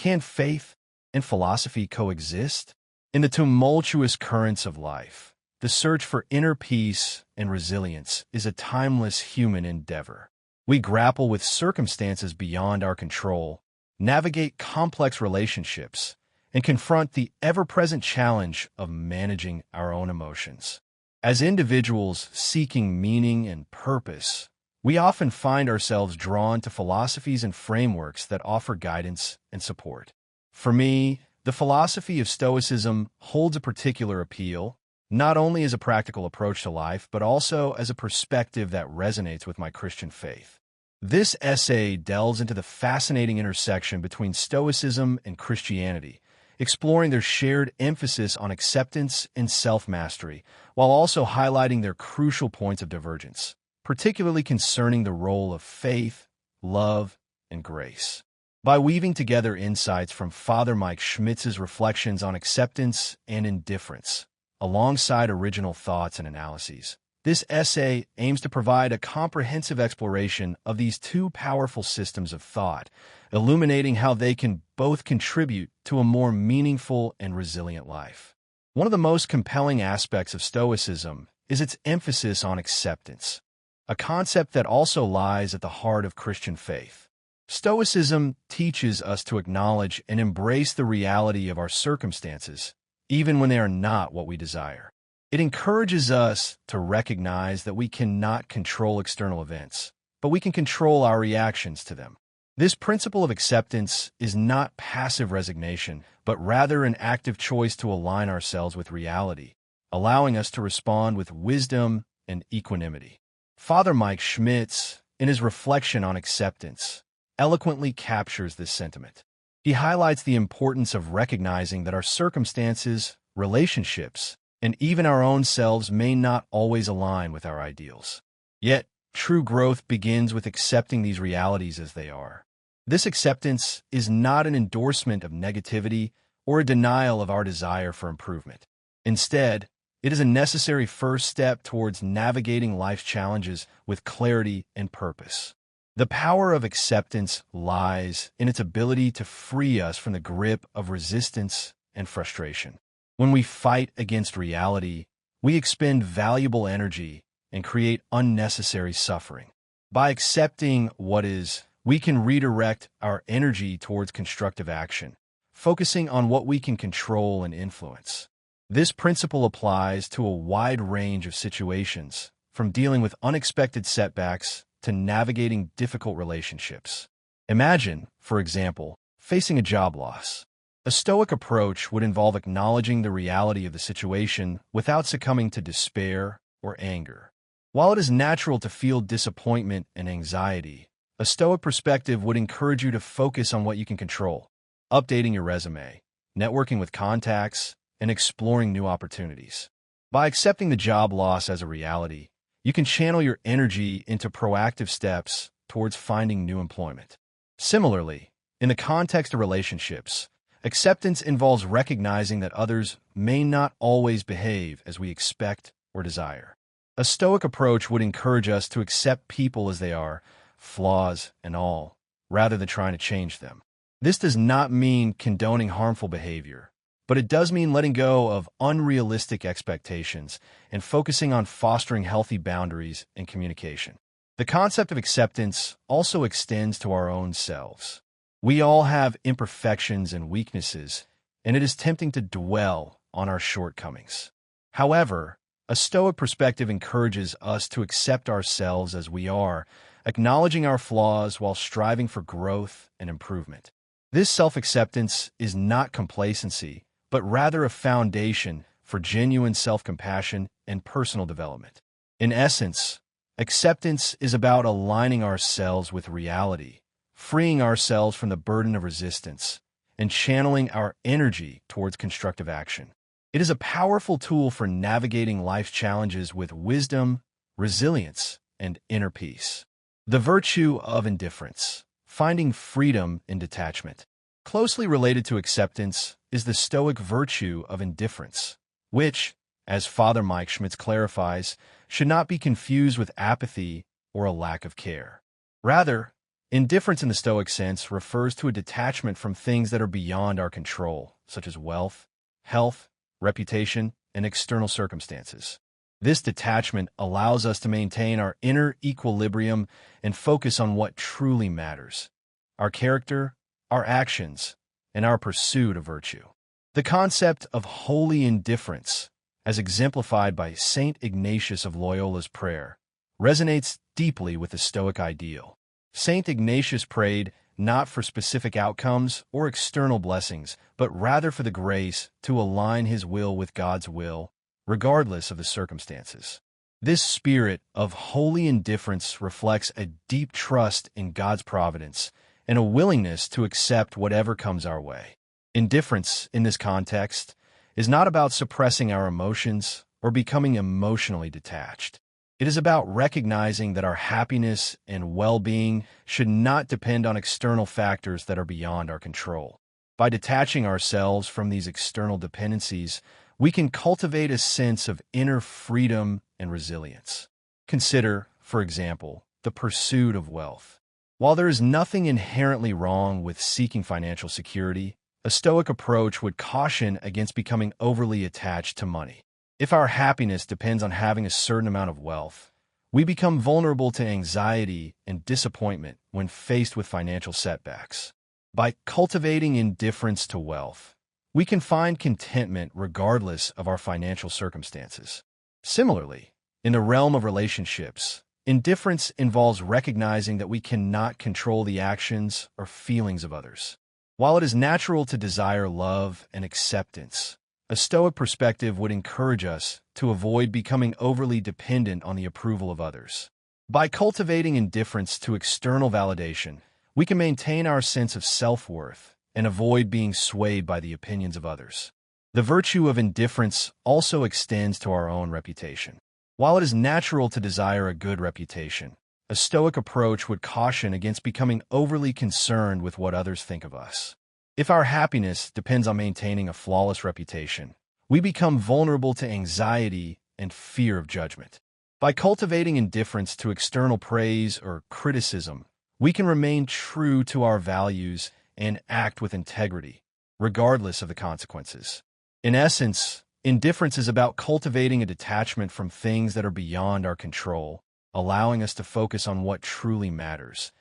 Can faith and philosophy coexist? In the tumultuous currents of life, the search for inner peace and resilience is a timeless human endeavor. We grapple with circumstances beyond our control, navigate complex relationships, and confront the ever-present challenge of managing our own emotions. As individuals seeking meaning and purpose, we often find ourselves drawn to philosophies and frameworks that offer guidance and support. For me, the philosophy of Stoicism holds a particular appeal, not only as a practical approach to life, but also as a perspective that resonates with my Christian faith. This essay delves into the fascinating intersection between Stoicism and Christianity, exploring their shared emphasis on acceptance and self-mastery, while also highlighting their crucial points of divergence, particularly concerning the role of faith, love, and grace. By weaving together insights from Father Mike Schmitz's reflections on acceptance and indifference, alongside original thoughts and analyses, this essay aims to provide a comprehensive exploration of these two powerful systems of thought, illuminating how they can both contribute to a more meaningful and resilient life. One of the most compelling aspects of Stoicism is its emphasis on acceptance, a concept that also lies at the heart of Christian faith. Stoicism teaches us to acknowledge and embrace the reality of our circumstances, even when they are not what we desire. It encourages us to recognize that we cannot control external events, but we can control our reactions to them. This principle of acceptance is not passive resignation, but rather an active choice to align ourselves with reality, allowing us to respond with wisdom and equanimity. Father Mike Schmitz, in his reflection on acceptance, eloquently captures this sentiment. He highlights the importance of recognizing that our circumstances, relationships, and even our own selves may not always align with our ideals. Yet, true growth begins with accepting these realities as they are. This acceptance is not an endorsement of negativity or a denial of our desire for improvement. Instead, it is a necessary first step towards navigating life's challenges with clarity and purpose. The power of acceptance lies in its ability to free us from the grip of resistance and frustration. When we fight against reality, we expend valuable energy and create unnecessary suffering. By accepting what is, we can redirect our energy towards constructive action, focusing on what we can control and influence. This principle applies to a wide range of situations, from dealing with unexpected setbacks to navigating difficult relationships. Imagine, for example, facing a job loss. A Stoic approach would involve acknowledging the reality of the situation without succumbing to despair or anger. While it is natural to feel disappointment and anxiety, a Stoic perspective would encourage you to focus on what you can control, updating your resume, networking with contacts, and exploring new opportunities. By accepting the job loss as a reality, you can channel your energy into proactive steps towards finding new employment. Similarly, in the context of relationships, acceptance involves recognizing that others may not always behave as we expect or desire. A Stoic approach would encourage us to accept people as they are, flaws and all, rather than trying to change them. This does not mean condoning harmful behavior, but it does mean letting go of unrealistic expectations and focusing on fostering healthy boundaries and communication. The concept of acceptance also extends to our own selves. We all have imperfections and weaknesses, and it is tempting to dwell on our shortcomings. However, a Stoic perspective encourages us to accept ourselves as we are, acknowledging our flaws while striving for growth and improvement. This self-acceptance is not complacency, but rather a foundation for genuine self-compassion and personal development. In essence, acceptance is about aligning ourselves with reality, freeing ourselves from the burden of resistance, and channeling our energy towards constructive action. It is a powerful tool for navigating life's challenges with wisdom, resilience, and inner peace. The virtue of indifference, finding freedom in detachment. Closely related to acceptance is the Stoic virtue of indifference, which, as Father Mike Schmitz clarifies, should not be confused with apathy or a lack of care. Rather, Indifference in the Stoic sense refers to a detachment from things that are beyond our control, such as wealth, health, reputation, and external circumstances. This detachment allows us to maintain our inner equilibrium and focus on what truly matters: our character, our actions, and our pursuit of virtue. The concept of holy indifference, as exemplified by Saint Ignatius of Loyola's prayer, resonates deeply with the Stoic ideal. Saint Ignatius prayed not for specific outcomes or external blessings, but rather for the grace to align his will with God's will, regardless of the circumstances. This spirit of holy indifference reflects a deep trust in God's providence and a willingness to accept whatever comes our way. Indifference, in this context, is not about suppressing our emotions or becoming emotionally detached. It is about recognizing that our happiness and well-being should not depend on external factors that are beyond our control. By detaching ourselves from these external dependencies, we can cultivate a sense of inner freedom and resilience. Consider, for example, the pursuit of wealth. While there is nothing inherently wrong with seeking financial security, a Stoic approach would caution against becoming overly attached to money. If our happiness depends on having a certain amount of wealth, we become vulnerable to anxiety and disappointment when faced with financial setbacks. By cultivating indifference to wealth, we can find contentment regardless of our financial circumstances. Similarly, in the realm of relationships, indifference involves recognizing that we cannot control the actions or feelings of others. While it is natural to desire love and acceptance, a Stoic perspective would encourage us to avoid becoming overly dependent on the approval of others. By cultivating indifference to external validation, we can maintain our sense of self-worth and avoid being swayed by the opinions of others. The virtue of indifference also extends to our own reputation. While it is natural to desire a good reputation, a Stoic approach would caution against becoming overly concerned with what others think of us. If our happiness depends on maintaining a flawless reputation, we become vulnerable to anxiety and fear of judgment. By cultivating indifference to external praise or criticism, we can remain true to our values and act with integrity, regardless of the consequences. In essence, indifference is about cultivating a detachment from things that are beyond our control, allowing us to focus on what truly matters: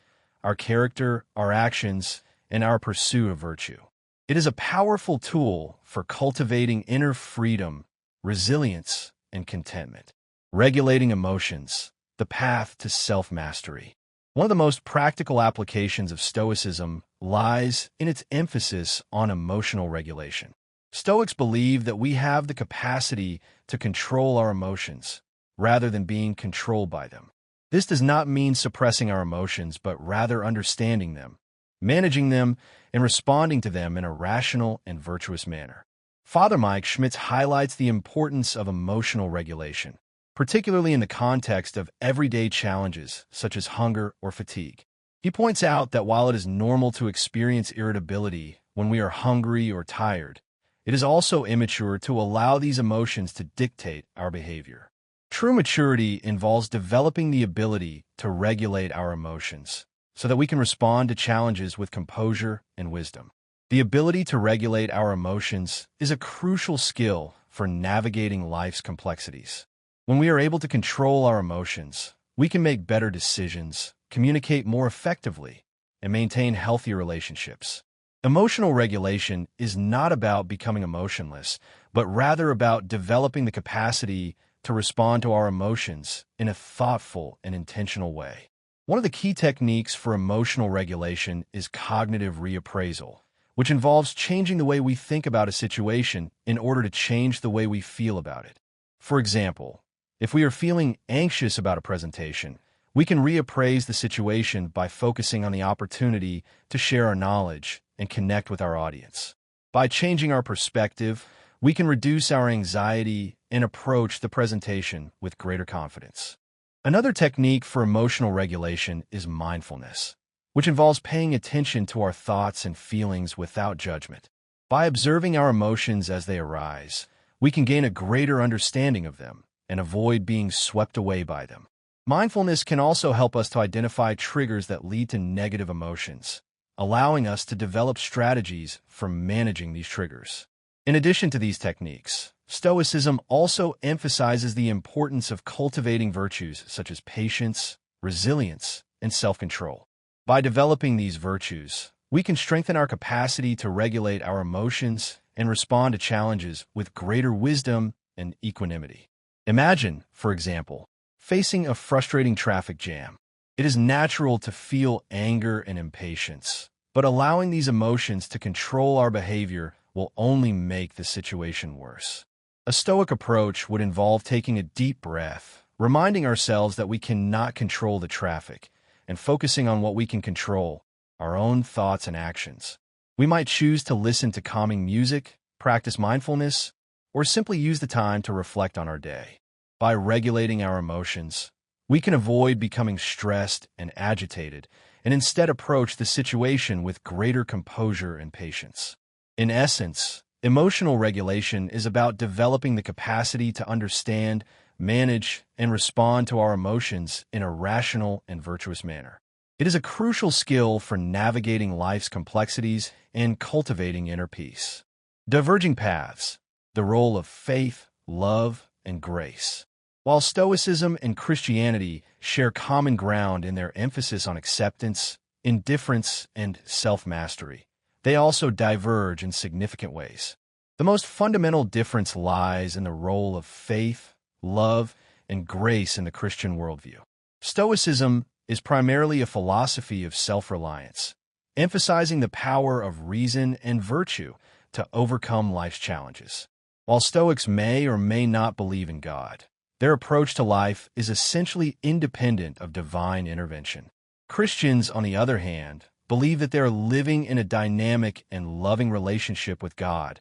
our character, our actions, and our pursuit of virtue. It is a powerful tool for cultivating inner freedom, resilience, and contentment. Regulating emotions, the path to self-mastery. One of the most practical applications of Stoicism lies in its emphasis on emotional regulation. Stoics believe that we have the capacity to control our emotions, rather than being controlled by them. This does not mean suppressing our emotions, but rather understanding them, managing them, and responding to them in a rational and virtuous manner. Father Mike Schmitz highlights the importance of emotional regulation, particularly in the context of everyday challenges such as hunger or fatigue. He points out that while it is normal to experience irritability when we are hungry or tired, it is also immature to allow these emotions to dictate our behavior. True maturity involves developing the ability to regulate our emotions, so that we can respond to challenges with composure and wisdom. The ability to regulate our emotions is a crucial skill for navigating life's complexities. When we are able to control our emotions, we can make better decisions, communicate more effectively, and maintain healthier relationships. Emotional regulation is not about becoming emotionless, but rather about developing the capacity to respond to our emotions in a thoughtful and intentional way. One of the key techniques for emotional regulation is cognitive reappraisal, which involves changing the way we think about a situation in order to change the way we feel about it. For example, if we are feeling anxious about a presentation, we can reappraise the situation by focusing on the opportunity to share our knowledge and connect with our audience. By changing our perspective, we can reduce our anxiety and approach the presentation with greater confidence. Another technique for emotional regulation is mindfulness, which involves paying attention to our thoughts and feelings without judgment. By observing our emotions as they arise, we can gain a greater understanding of them and avoid being swept away by them. Mindfulness can also help us to identify triggers that lead to negative emotions, allowing us to develop strategies for managing these triggers. In addition to these techniques, Stoicism also emphasizes the importance of cultivating virtues such as patience, resilience, and self-control. By developing these virtues, we can strengthen our capacity to regulate our emotions and respond to challenges with greater wisdom and equanimity. Imagine, for example, facing a frustrating traffic jam. It is natural to feel anger and impatience, but allowing these emotions to control our behavior will only make the situation worse. A Stoic approach would involve taking a deep breath, reminding ourselves that we cannot control the traffic, and focusing on what we can control, our own thoughts and actions. We might choose to listen to calming music, practice mindfulness, or simply use the time to reflect on our day. By regulating our emotions, we can avoid becoming stressed and agitated, and instead approach the situation with greater composure and patience. In essence, emotional regulation is about developing the capacity to understand, manage, and respond to our emotions in a rational and virtuous manner. It is a crucial skill for navigating life's complexities and cultivating inner peace. Diverging paths, the role of faith, love, and grace. While Stoicism and Christianity share common ground in their emphasis on acceptance, indifference, and self-mastery, they also diverge in significant ways. The most fundamental difference lies in the role of faith, love, and grace in the Christian worldview. Stoicism is primarily a philosophy of self-reliance, emphasizing the power of reason and virtue to overcome life's challenges. While Stoics may or may not believe in God, their approach to life is essentially independent of divine intervention. Christians, on the other hand, believe that they are living in a dynamic and loving relationship with God,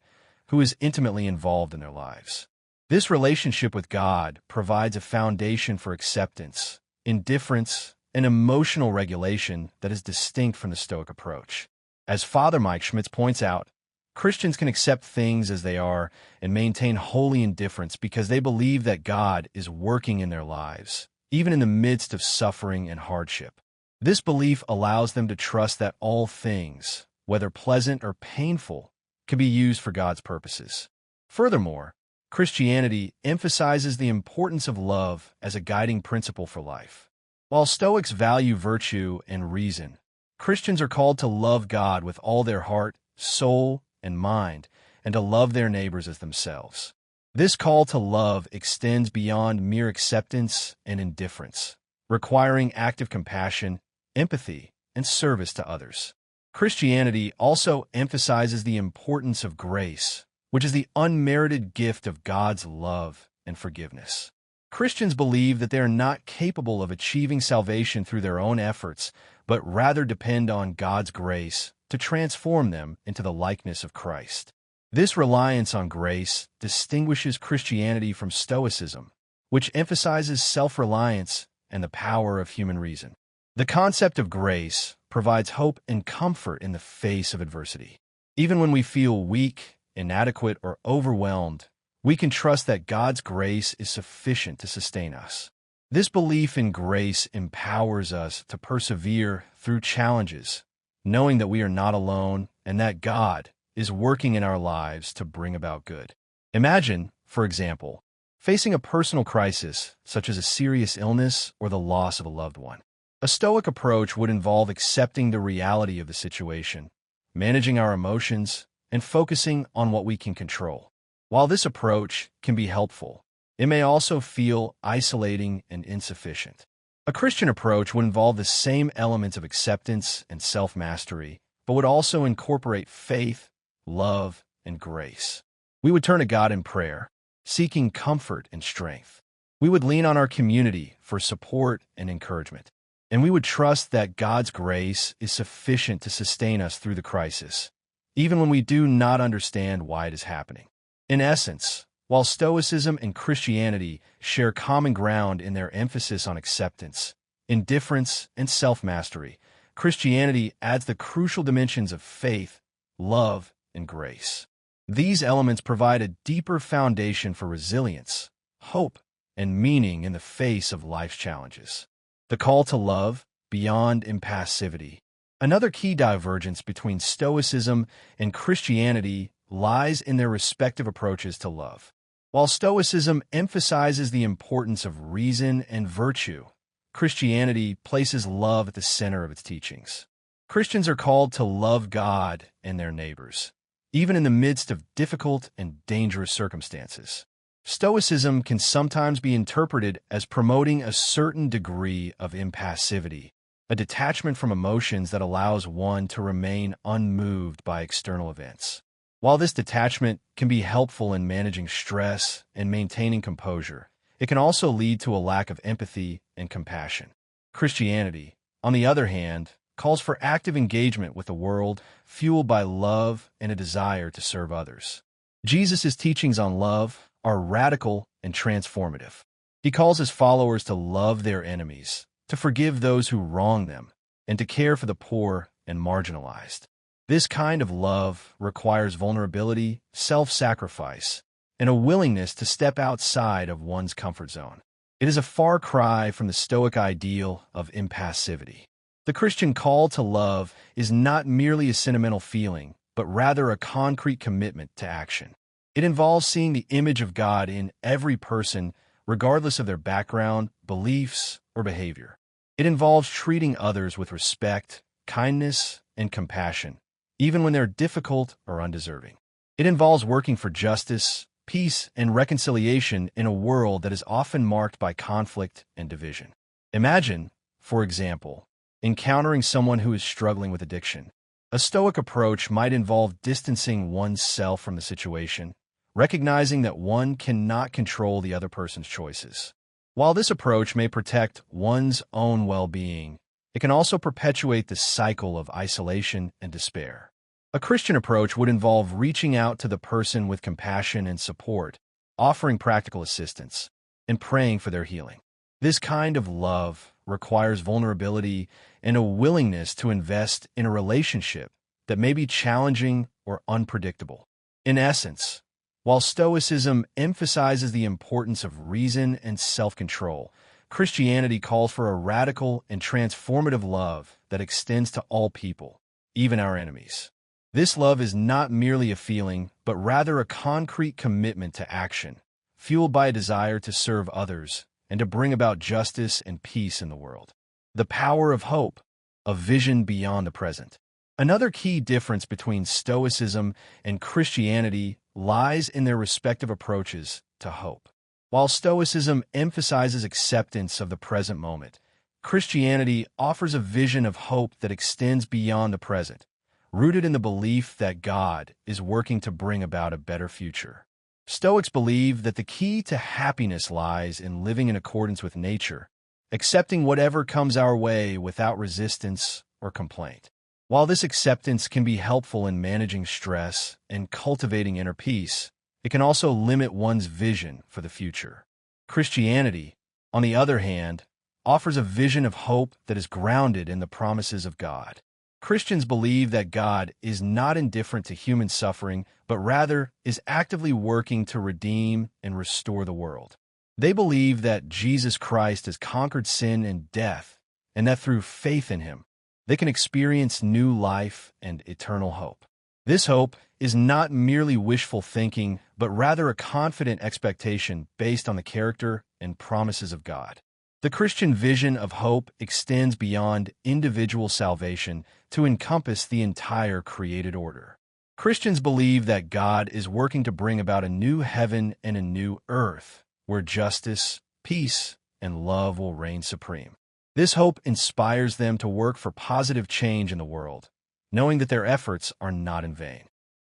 who is intimately involved in their lives. This relationship with God provides a foundation for acceptance, indifference, and emotional regulation that is distinct from the Stoic approach. As Father Mike Schmitz points out, Christians can accept things as they are and maintain holy indifference because they believe that God is working in their lives, even in the midst of suffering and hardship. This belief allows them to trust that all things, whether pleasant or painful, can be used for God's purposes. Furthermore, Christianity emphasizes the importance of love as a guiding principle for life. While Stoics value virtue and reason, Christians are called to love God with all their heart, soul, and mind, and to love their neighbors as themselves. This call to love extends beyond mere acceptance and indifference, requiring active compassion, empathy, and service to others. Christianity also emphasizes the importance of grace, which is the unmerited gift of God's love and forgiveness. Christians believe that they are not capable of achieving salvation through their own efforts, but rather depend on God's grace to transform them into the likeness of Christ. This reliance on grace distinguishes Christianity from Stoicism, which emphasizes self-reliance and the power of human reason. The concept of grace provides hope and comfort in the face of adversity. Even when we feel weak, inadequate, or overwhelmed, we can trust that God's grace is sufficient to sustain us. This belief in grace empowers us to persevere through challenges, knowing that we are not alone and that God is working in our lives to bring about good. Imagine, for example, facing a personal crisis such as a serious illness or the loss of a loved one. A Stoic approach would involve accepting the reality of the situation, managing our emotions, and focusing on what we can control. While this approach can be helpful, it may also feel isolating and insufficient. A Christian approach would involve the same elements of acceptance and self-mastery, but would also incorporate faith, love, and grace. We would turn to God in prayer, seeking comfort and strength. We would lean on our community for support and encouragement. And we would trust that God's grace is sufficient to sustain us through the crisis, even when we do not understand why it is happening. In essence, while Stoicism and Christianity share common ground in their emphasis on acceptance, indifference, and self-mastery, Christianity adds the crucial dimensions of faith, love, and grace. These elements provide a deeper foundation for resilience, hope, and meaning in the face of life's challenges. The call to love beyond impassivity. Another key divergence between Stoicism and Christianity lies in their respective approaches to love. While Stoicism emphasizes the importance of reason and virtue, Christianity places love at the center of its teachings. Christians are called to love God and their neighbors, even in the midst of difficult and dangerous circumstances. Stoicism can sometimes be interpreted as promoting a certain degree of impassivity, a detachment from emotions that allows one to remain unmoved by external events. While this detachment can be helpful in managing stress and maintaining composure, it can also lead to a lack of empathy and compassion. Christianity, on the other hand, calls for active engagement with the world, fueled by love and a desire to serve others. Jesus' teachings on love are radical and transformative. He calls his followers to love their enemies, to forgive those who wrong them, and to care for the poor and marginalized. This kind of love requires vulnerability, self-sacrifice, and a willingness to step outside of one's comfort zone. It is a far cry from the Stoic ideal of impassivity. The Christian call to love is not merely a sentimental feeling, but rather a concrete commitment to action. It involves seeing the image of God in every person, regardless of their background, beliefs, or behavior. It involves treating others with respect, kindness, and compassion, even when they're difficult or undeserving. It involves working for justice, peace, and reconciliation in a world that is often marked by conflict and division. Imagine, for example, encountering someone who is struggling with addiction. A Stoic approach might involve distancing oneself from the situation, recognizing that one cannot control the other person's choices. While this approach may protect one's own well-being, it can also perpetuate the cycle of isolation and despair. A Christian approach would involve reaching out to the person with compassion and support, offering practical assistance, and praying for their healing. This kind of love requires vulnerability and a willingness to invest in a relationship that may be challenging or unpredictable. In essence, while Stoicism emphasizes the importance of reason and self-control, Christianity calls for a radical and transformative love that extends to all people, even our enemies. This love is not merely a feeling, but rather a concrete commitment to action, fueled by a desire to serve others and to bring about justice and peace in the world. The power of hope, a vision beyond the present. Another key difference between Stoicism and Christianity lies in their respective approaches to hope. While Stoicism emphasizes acceptance of the present moment, Christianity offers a vision of hope that extends beyond the present, rooted in the belief that God is working to bring about a better future. Stoics believe that the key to happiness lies in living in accordance with nature, accepting whatever comes our way without resistance or complaint. While this acceptance can be helpful in managing stress and cultivating inner peace, it can also limit one's vision for the future. Christianity, on the other hand, offers a vision of hope that is grounded in the promises of God. Christians believe that God is not indifferent to human suffering, but rather is actively working to redeem and restore the world. They believe that Jesus Christ has conquered sin and death, and that through faith in him, they can experience new life and eternal hope. This hope is not merely wishful thinking, but rather a confident expectation based on the character and promises of God. The Christian vision of hope extends beyond individual salvation to encompass the entire created order. Christians believe that God is working to bring about a new heaven and a new earth, where justice, peace, and love will reign supreme. This hope inspires them to work for positive change in the world, knowing that their efforts are not in vain.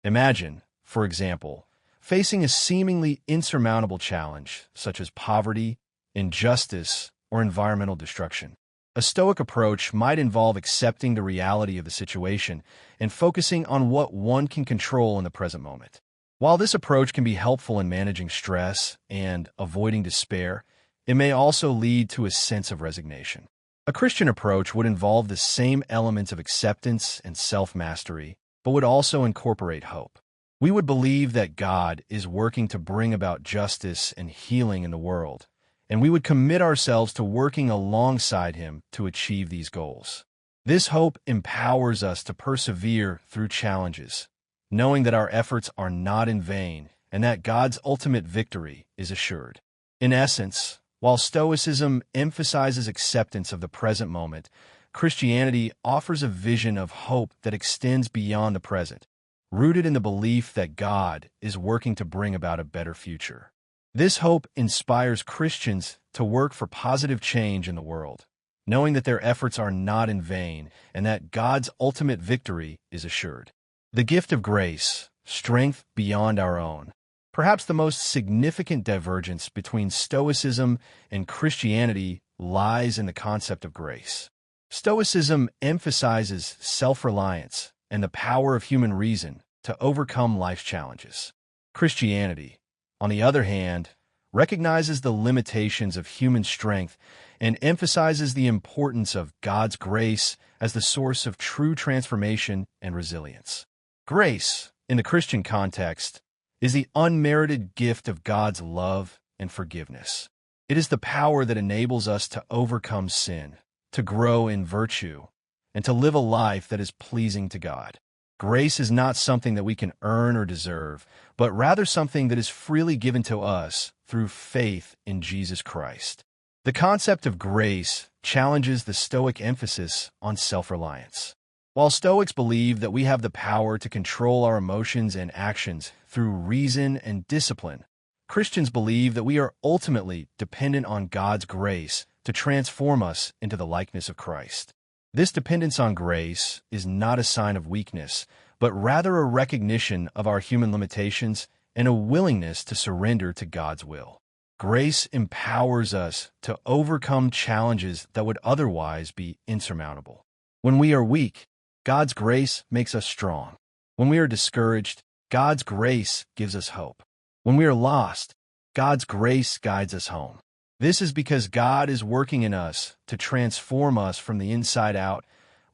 Imagine, for example, facing a seemingly insurmountable challenge, such as poverty, injustice, or environmental destruction. A Stoic approach might involve accepting the reality of the situation and focusing on what one can control in the present moment. While this approach can be helpful in managing stress and avoiding despair, it may also lead to a sense of resignation. A Christian approach would involve the same elements of acceptance and self-mastery, but would also incorporate hope. We would believe that God is working to bring about justice and healing in the world, and we would commit ourselves to working alongside him to achieve these goals. This hope empowers us to persevere through challenges, knowing that our efforts are not in vain and that God's ultimate victory is assured. In essence, while Stoicism emphasizes acceptance of the present moment, Christianity offers a vision of hope that extends beyond the present, rooted in the belief that God is working to bring about a better future. This hope inspires Christians to work for positive change in the world, knowing that their efforts are not in vain and that God's ultimate victory is assured. The gift of grace, strength beyond our own. Perhaps the most significant divergence between Stoicism and Christianity lies in the concept of grace. Stoicism emphasizes self-reliance and the power of human reason to overcome life's challenges. Christianity, on the other hand, recognizes the limitations of human strength and emphasizes the importance of God's grace as the source of true transformation and resilience. Grace, in the Christian context, is the unmerited gift of God's love and forgiveness. It is the power that enables us to overcome sin, to grow in virtue, and to live a life that is pleasing to God. Grace is not something that we can earn or deserve, but rather something that is freely given to us through faith in Jesus Christ. The concept of grace challenges the Stoic emphasis on self-reliance. While Stoics believe that we have the power to control our emotions and actions through reason and discipline, Christians believe that we are ultimately dependent on God's grace to transform us into the likeness of Christ. This dependence on grace is not a sign of weakness, but rather a recognition of our human limitations and a willingness to surrender to God's will. Grace empowers us to overcome challenges that would otherwise be insurmountable. When we are weak, God's grace makes us strong. When we are discouraged, God's grace gives us hope. When we are lost, God's grace guides us home. This is because God is working in us to transform us from the inside out,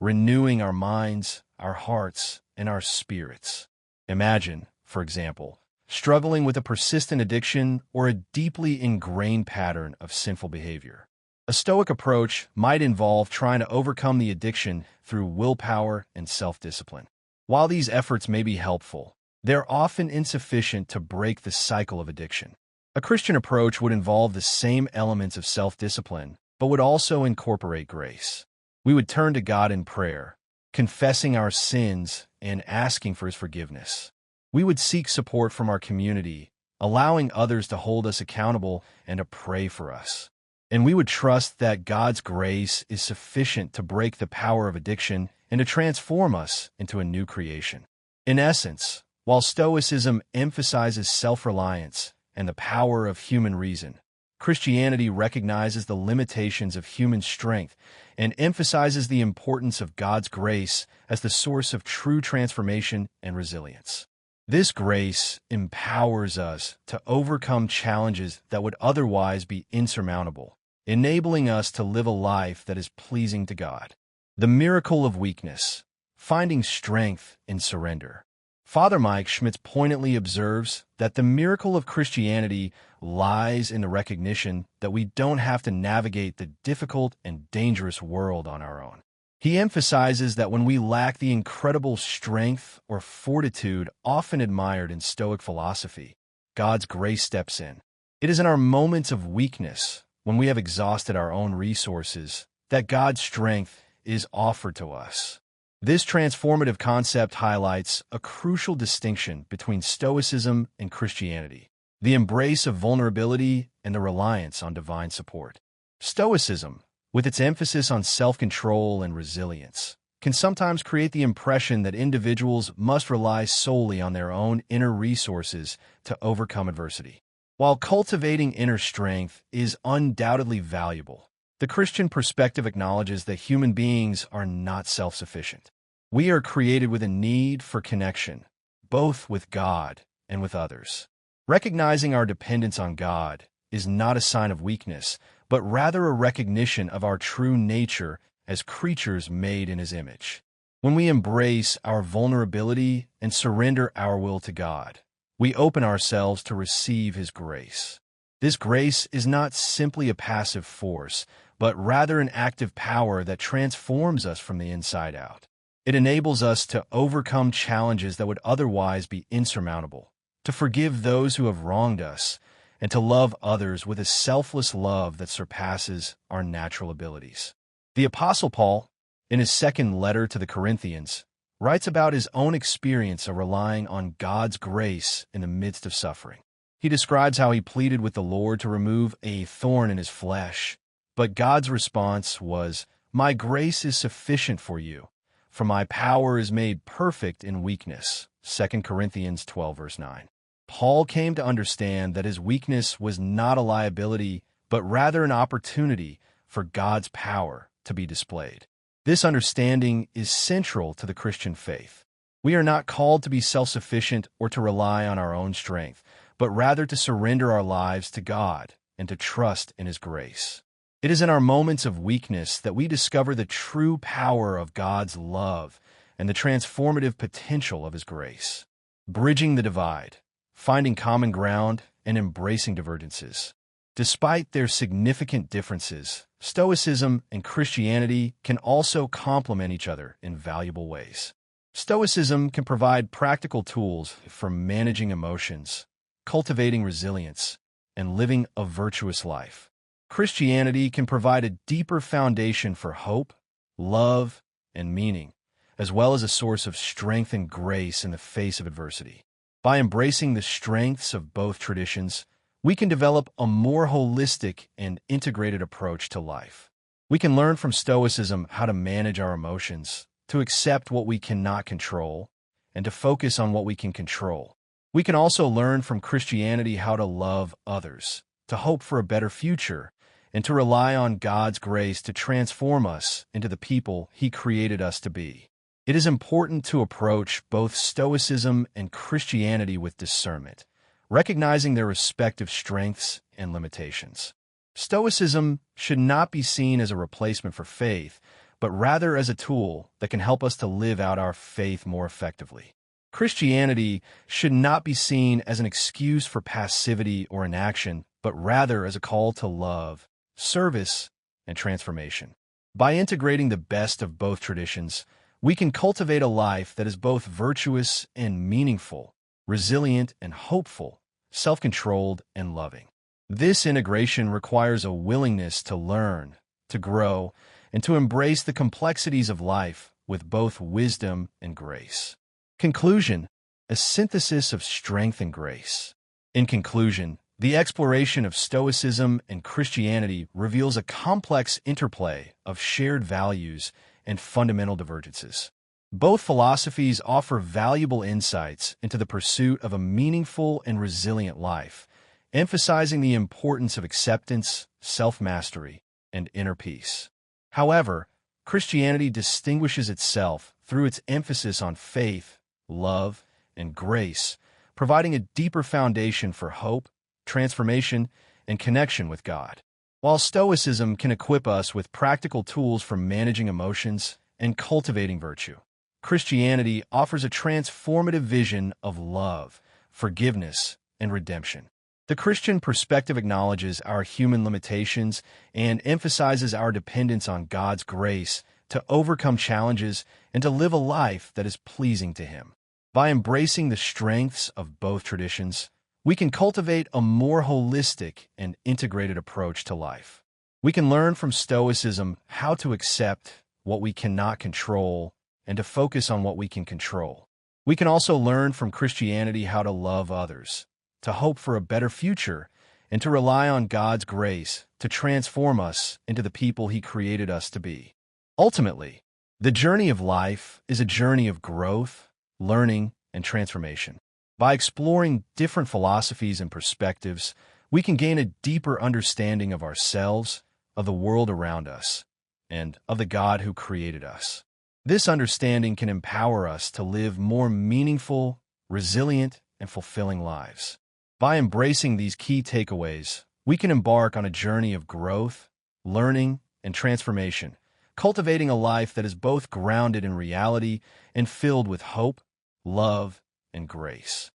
renewing our minds, our hearts, and our spirits. Imagine, for example, struggling with a persistent addiction or a deeply ingrained pattern of sinful behavior. A Stoic approach might involve trying to overcome the addiction through willpower and self-discipline. While these efforts may be helpful, they're often insufficient to break the cycle of addiction. A Christian approach would involve the same elements of self-discipline, but would also incorporate grace. We would turn to God in prayer, confessing our sins and asking for His forgiveness. We would seek support from our community, allowing others to hold us accountable and to pray for us. And we would trust that God's grace is sufficient to break the power of addiction and to transform us into a new creation. In essence, while Stoicism emphasizes self-reliance and the power of human reason, Christianity recognizes the limitations of human strength and emphasizes the importance of God's grace as the source of true transformation and resilience. This grace empowers us to overcome challenges that would otherwise be insurmountable, enabling us to live a life that is pleasing to God. The miracle of weakness, finding strength in surrender. Father Mike Schmitz poignantly observes that the miracle of Christianity lies in the recognition that we don't have to navigate the difficult and dangerous world on our own. He emphasizes that when we lack the incredible strength or fortitude often admired in Stoic philosophy, God's grace steps in. It is in our moments of weakness, when we have exhausted our own resources, that God's strength is offered to us. This transformative concept highlights a crucial distinction between Stoicism and Christianity: the embrace of vulnerability and the reliance on divine support. Stoicism, with its emphasis on self-control and resilience, can sometimes create the impression that individuals must rely solely on their own inner resources to overcome adversity. While cultivating inner strength is undoubtedly valuable, the Christian perspective acknowledges that human beings are not self-sufficient. We are created with a need for connection, both with God and with others. Recognizing our dependence on God is not a sign of weakness, but rather a recognition of our true nature as creatures made in His image. When we embrace our vulnerability and surrender our will to God, we open ourselves to receive His grace. This grace is not simply a passive force, but rather an active power that transforms us from the inside out. It enables us to overcome challenges that would otherwise be insurmountable, to forgive those who have wronged us, and to love others with a selfless love that surpasses our natural abilities. The Apostle Paul, in his second letter to the Corinthians, writes about his own experience of relying on God's grace in the midst of suffering. He describes how he pleaded with the Lord to remove a thorn in his flesh, but God's response was, "My grace is sufficient for you, for my power is made perfect in weakness." 2 Corinthians 12, verse 9. Paul came to understand that his weakness was not a liability, but rather an opportunity for God's power to be displayed. This understanding is central to the Christian faith. We are not called to be self-sufficient or to rely on our own strength, but rather to surrender our lives to God and to trust in His grace. It is in our moments of weakness that we discover the true power of God's love and the transformative potential of His grace. Bridging the divide, finding common ground, and embracing divergences. Despite their significant differences, Stoicism and Christianity can also complement each other in valuable ways. Stoicism can provide practical tools for managing emotions, cultivating resilience, and living a virtuous life. Christianity can provide a deeper foundation for hope, love, and meaning, as well as a source of strength and grace in the face of adversity. By embracing the strengths of both traditions, we can develop a more holistic and integrated approach to life. We can learn from Stoicism how to manage our emotions, to accept what we cannot control, and to focus on what we can control. We can also learn from Christianity how to love others, to hope for a better future, and to rely on God's grace to transform us into the people He created us to be. It is important to approach both Stoicism and Christianity with discernment, recognizing their respective strengths and limitations. Stoicism should not be seen as a replacement for faith, but rather as a tool that can help us to live out our faith more effectively. Christianity should not be seen as an excuse for passivity or inaction, but rather as a call to love, service, and transformation. By integrating the best of both traditions, we can cultivate a life that is both virtuous and meaningful, resilient and hopeful, self-controlled and loving. This integration requires a willingness to learn, to grow, and to embrace the complexities of life with both wisdom and grace. Conclusion: a synthesis of strength and grace. In conclusion, the exploration of Stoicism and Christianity reveals a complex interplay of shared values and fundamental divergences. Both philosophies offer valuable insights into the pursuit of a meaningful and resilient life, emphasizing the importance of acceptance, self-mastery, and inner peace. However, Christianity distinguishes itself through its emphasis on faith, love, and grace, providing a deeper foundation for hope, transformation, and connection with God. While Stoicism can equip us with practical tools for managing emotions and cultivating virtue, Christianity offers a transformative vision of love, forgiveness, and redemption. The Christian perspective acknowledges our human limitations and emphasizes our dependence on God's grace to overcome challenges and to live a life that is pleasing to Him. By embracing the strengths of both traditions, we can cultivate a more holistic and integrated approach to life. We can learn from Stoicism how to accept what we cannot control and to focus on what we can control. We can also learn from Christianity how to love others, to hope for a better future, and to rely on God's grace to transform us into the people He created us to be. Ultimately, the journey of life is a journey of growth, learning, and transformation. By exploring different philosophies and perspectives, we can gain a deeper understanding of ourselves, of the world around us, and of the God who created us. This understanding can empower us to live more meaningful, resilient, and fulfilling lives. By embracing these key takeaways, we can embark on a journey of growth, learning, and transformation, cultivating a life that is both grounded in reality and filled with hope, love, and grace.